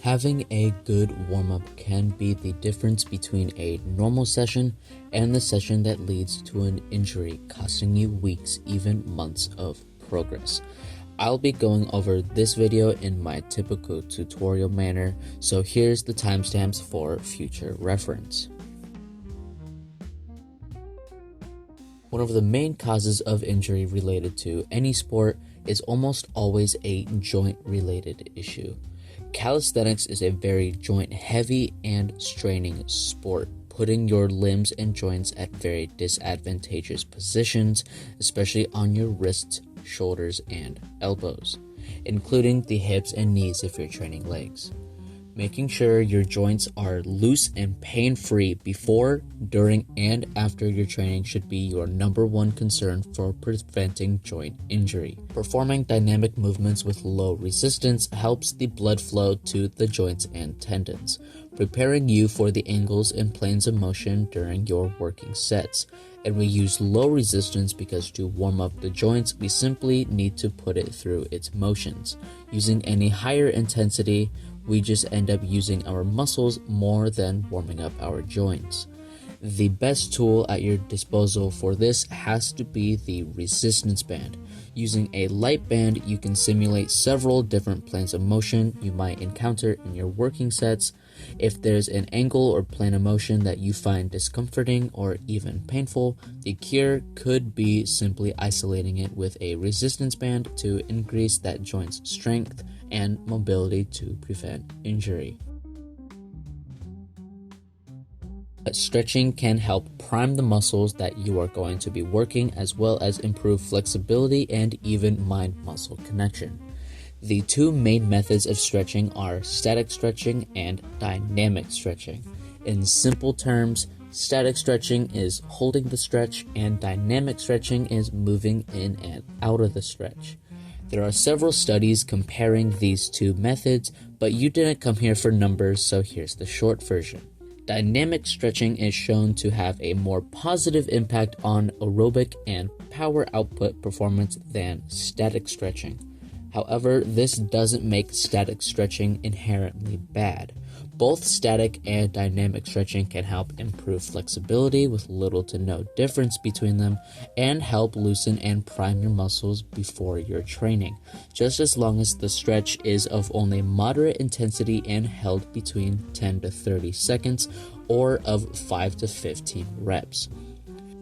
Having a good warm-up can be the difference between a normal session and the session that leads to an injury, costing you weeks, even months of progress. I'll be going over this video in my typical tutorial manner, so here's the timestamps for future reference. One of the main causes of injury related to any sport is almost always a joint-related issue. Calisthenics is a very joint-heavy and straining sport, putting your limbs and joints at very disadvantageous positions, especially on your wrists, shoulders, and elbows, including the hips and knees if you're training legs. Making sure your joints are loose and pain-free before, during, and after your training should be your number one concern for preventing joint injury. Performing dynamic movements with low resistance helps the blood flow to the joints and tendons, preparing you for the angles and planes of motion during your working sets. And we use low resistance because to warm up the joints, we simply need to put it through its motions. Using any higher intensity, we just end up using our muscles more than warming up our joints. The best tool at your disposal for this has to be the resistance band. Using a light band, you can simulate several different planes of motion you might encounter in your working sets. If there's an angle or plane of motion that you find discomforting or even painful, the cure could be simply isolating it with a resistance band to increase that joint's strength and mobility to prevent injury. Stretching can help prime the muscles that you are going to be working, as well as improve flexibility and even mind-muscle connection. The two main methods of stretching are static stretching and dynamic stretching. In simple terms, static stretching is holding the stretch and dynamic stretching is moving in and out of the stretch. There are several studies comparing these two methods, but you didn't come here for numbers, so here's the short version. Dynamic stretching is shown to have a more positive impact on aerobic and power output performance than static stretching. However, this doesn't make static stretching inherently bad. Both static and dynamic stretching can help improve flexibility with little to no difference between them and help loosen and prime your muscles before your training, just as long as the stretch is of only moderate intensity and held between 10 to 30 seconds or of 5 to 15 reps.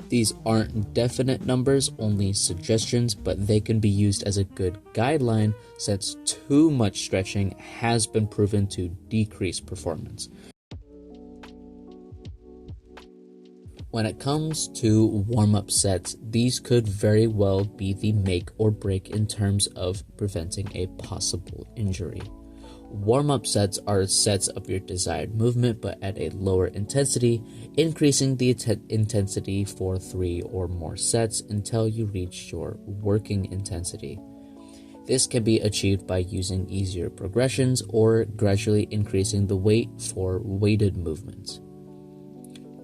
These aren't definite numbers, only suggestions, but they can be used as a good guideline since too much stretching has been proven to decrease performance. When it comes to warm-up sets, these could very well be the make or break in terms of preventing a possible injury. Warm-up sets are sets of your desired movement but at a lower intensity, increasing the intensity for 3 or more sets until you reach your working intensity. This can be achieved by using easier progressions or gradually increasing the weight for weighted movements.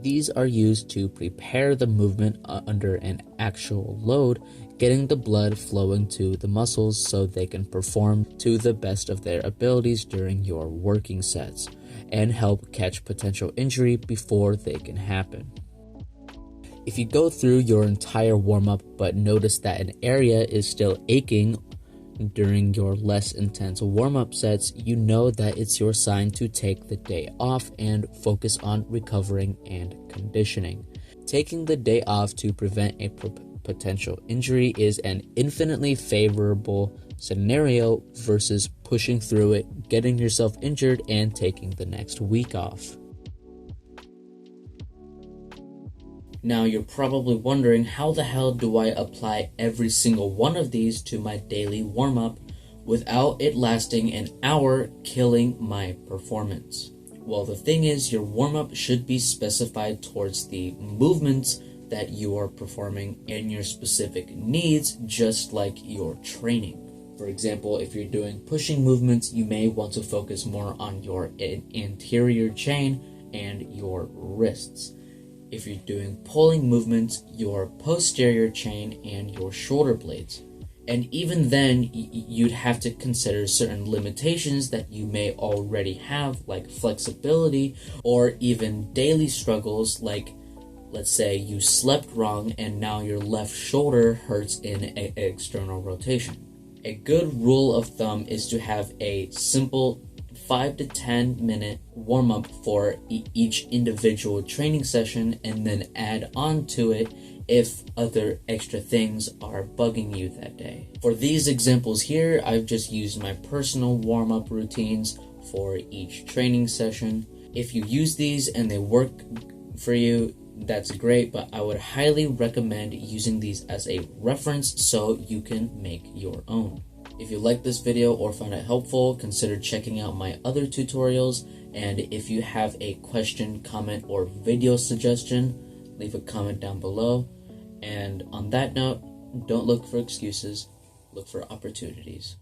These are used to prepare the movement under an actual load, getting the blood flowing to the muscles so they can perform to the best of their abilities during your working sets, and help catch potential injury before they can happen. If you go through your entire warm-up but notice that an area is still aching during your less intense warm-up sets, you know that it's your sign to take the day off and focus on recovering and conditioning. Taking the day off to prevent a potential injury is an infinitely favorable scenario versus pushing through it, getting yourself injured, and taking the next week off. Now you're probably wondering, how the hell do I apply every single one of these to my daily warm-up without it lasting an hour, killing my performance? Well, the thing is, your warm-up should be specified towards the movements that you are performing and your specific needs, just like your training. For example, if you're doing pushing movements, you may want to focus more on your anterior chain and your wrists. If you're doing pulling movements, your posterior chain and your shoulder blades. And even then, you'd have to consider certain limitations that you may already have, like flexibility, or even daily struggles, like let's say you slept wrong and now your left shoulder hurts in external rotation. A good rule of thumb is to have a simple 5 to 10 minute warm-up for each individual training session, and then add on to it if other extra things are bugging you that day. For these examples here, I've just used my personal warm-up routines for each training session. If you use these and they work for you, that's great, but I would highly recommend using these as a reference so you can make your own. If you like this video or found it helpful, consider checking out my other tutorials, and if you have a question, comment, or video suggestion, leave a comment down below. And on that note, don't look for excuses, look for opportunities.